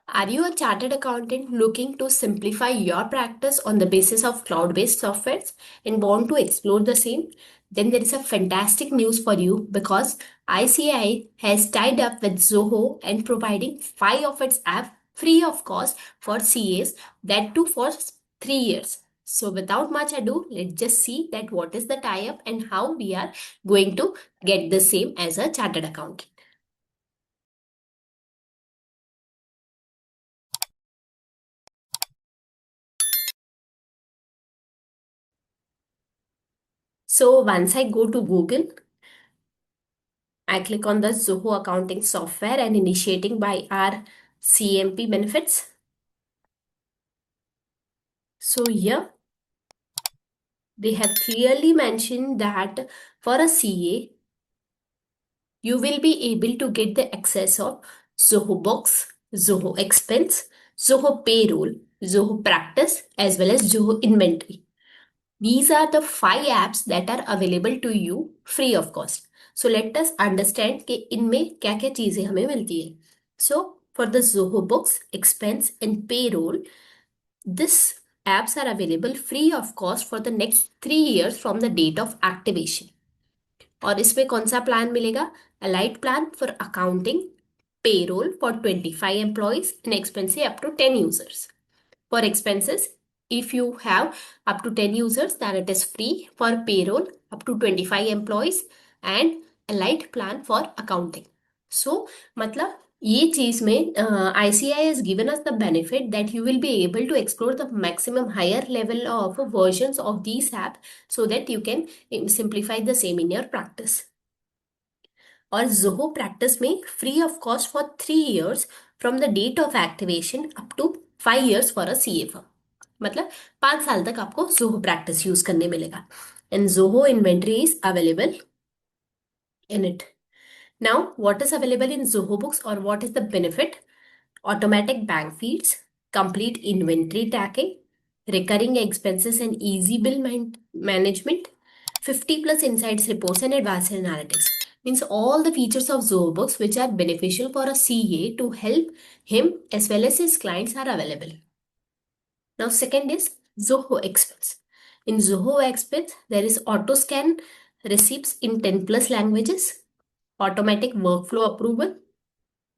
Are you a chartered accountant looking to simplify your practice on the basis of cloud based softwares and want to explore the same? Then there is a fantastic news for you because ICAI has tied up with Zoho and providing 5 of its apps free of cost for CAs, that too for 3 years. So without much ado, let's just see that what is the tie up and how we are going to get the same as a chartered accountant. So once I go to Google, I click on the Zoho accounting software and initiating by our CMP benefits. So here they have clearly mentioned that for a CA, you will be able to get the access of Zoho Books, Zoho Expense, Zoho Payroll, Zoho Practice, as well as Zoho Inventory. These are the 5 apps that are available to you free of cost. So let us understand कि इनमें क्या क्या चीजें हमें मिलती है. So for the Zoho Books, Expense and Payroll, these apps are available free of cost for the next 3 years from the date of activation. और इसमें कौन सा प्लान मिलेगा? Allied plan for accounting, payroll for 25 employees and expense up to 10 users. For expenses, if you have up to 10 users, then it is free. For payroll, up to 25 employees and allied plan for accounting. So, मतलब ये चीज में ICI has given us the benefit that you will be able to explore the maximum higher level of versions of these apps so that you can simplify the same in your practice. और Zoho practice में free of cost for 3 years from the date of activation up to 5 years for a CA firm. मतलब 5 साल तक आपको Zoho practice use करने मिलेगा. And Zoho inventory is available in it. Now, what is available in Zoho Books or what is the benefit? Automatic bank feeds, complete inventory tracking, recurring expenses and easy bill management, 50 plus insights reports and advanced analytics. Means all the features of Zoho Books which are beneficial for a CA to help him as well as his clients are available. Now, second is Zoho Expense. In Zoho Expense, there is auto scan receipts in 10 plus languages, automatic workflow approval,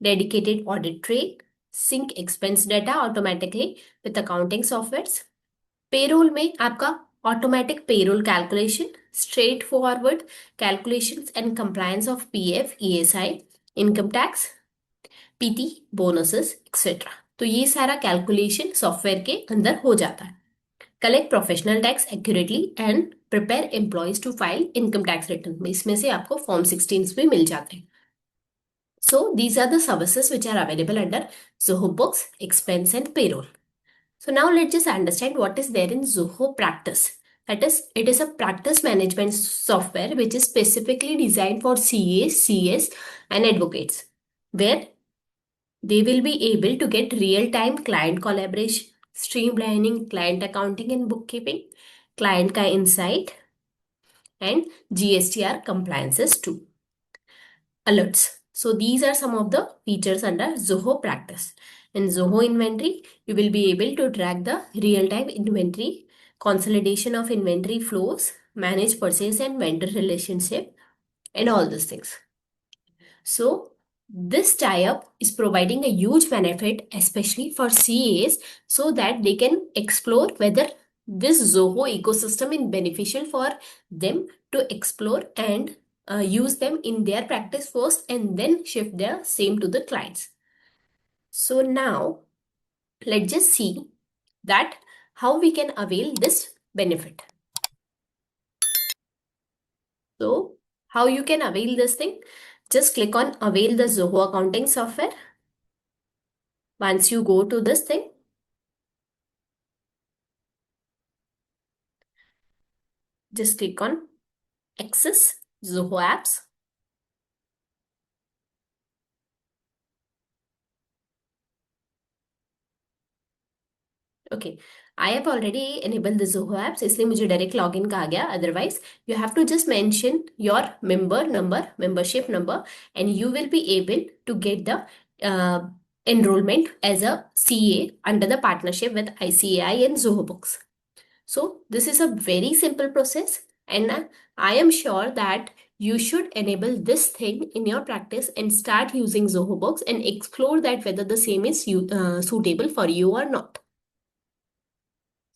dedicated audit trail, sync expense data automatically with accounting softwares. Payroll में आपका automatic payroll calculation, straightforward calculations and compliance of PF, ESI, income tax, PT, bonuses, etc. तो ये सारा calculation software के अंदर हो जाता है. Collect professional tax accurately and prepare employees to file income tax return. इसमें से आपको फॉर्म 16 भी मिल जाते हैं. So these are the services which are available under Zoho Books, Expense and Payroll. So now let's just understand what is there in Zoho Practice. That is, it is a practice management software which is specifically designed for CAs, CS and advocates, where they will be able to get real-time client collaboration, streamlining client accounting and bookkeeping, client ka insight, and GSTR compliances too. Alerts. So these are some of the features under Zoho Practice. In Zoho Inventory, you will be able to track the real-time inventory, consolidation of inventory flows, manage purchase and vendor relationship, and all these things. So this tie-up is providing a huge benefit, especially for CAs, so that they can explore whether this Zoho ecosystem is beneficial for them to explore and use them in their practice first and then shift their same to the clients. So now let's just see that how we can avail this benefit. So how you can avail this thing? Just click on avail the Zoho accounting software. Once you go to this thing, just click on access Zoho apps. Okay, I have already enabled the Zoho apps, इसलिए मुझे direct login का आ गया. Otherwise, you have to just mention your member number, membership number, and you will be able to get the enrollment as a CA under the partnership with ICAI and Zoho Books. So this is a very simple process, and I am sure that you should enable this thing in your practice and start using Zoho Books and explore that whether the same is suitable for you or not.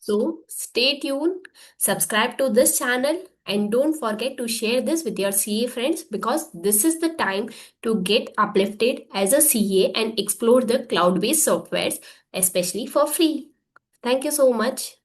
So stay tuned, subscribe to this channel, and don't forget to share this with your CA friends, because this is the time to get uplifted as a CA and explore the cloud-based softwares, especially for free. Thank you so much.